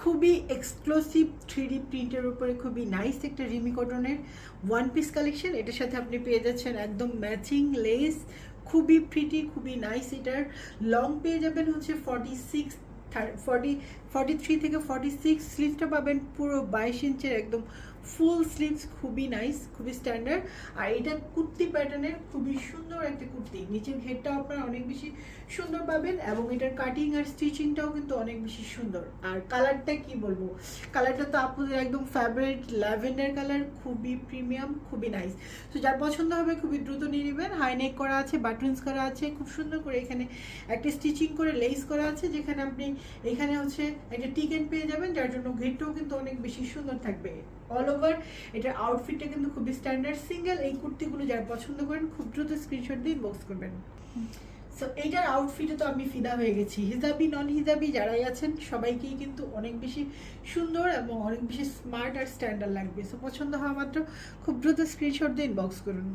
খুবই exclusive 3D প্রিন্টের উপরে খুবই নাইস একটা রিমি কটনের ওয়ান পিস কালেকশন। এটার সাথে আপনি পেয়ে যাচ্ছেন একদম ম্যাচিং লেস, খুবই প্রিটি, খুবই নাইস। এটার লং পেয়ে যাবেন হচ্ছে 43 থেকে 46, স্লিভসটা পাবেন পুরো 22 ইঞ্চের একদম ফুল স্লিভস, খুবই নাইস, খুবই স্ট্যান্ডার্ড। আর এটা কুর্তি প্যাটার্নের খুবই সুন্দর একটা কুর্তি, নিচের ঘেরটাও আপনারা অনেক বেশি সুন্দর পাবেন এবং এটার কাটিং আর স্টিচিংটাও কিন্তু অনেক বেশি সুন্দর। আর কালারটা কি বলবো, কালারটা তো আপনাদের একদম ফেভারিট ল্যাভেন্ডার কালার, খুবই প্রিমিয়াম, খুবই নাইস। তো যার পছন্দ হবে খুবই দ্রুত নিয়ে নেবেন। হাই নেক করা আছে, বাটনস করা আছে, খুব সুন্দর করে এখানে একটা স্টিচিং করে লেস করা আছে, যেখানে আপনি এখানে হচ্ছে একটা টিকেন পেয়ে যাবেন, যার জন্য ঘেরটাও কিন্তু অনেক বেশি সুন্দর থাকবে। অল ওভার এটার আউটফিটটা কিন্তু খুবই স্ট্যান্ডার্ড। সিঙ্গেল এই কুর্তিগুলো যারা পছন্দ করেন খুব দ্রুত স্ক্রিনশট দিয়ে ইনবক্স করবেন। সো এইটার আউটফিটে তো আমি ফিদা হয়ে গেছি। হিজাবি নন হিজাবি যারাই আছেন সবাইকেই কিন্তু অনেক বেশি সুন্দর এবং অনেক বেশি স্মার্ট আর স্ট্যান্ডার্ড লাগবে। সো পছন্দ হওয়া মাত্র খুব দ্রুত স্ক্রিনশট দিয়ে ইনবক্স করুন।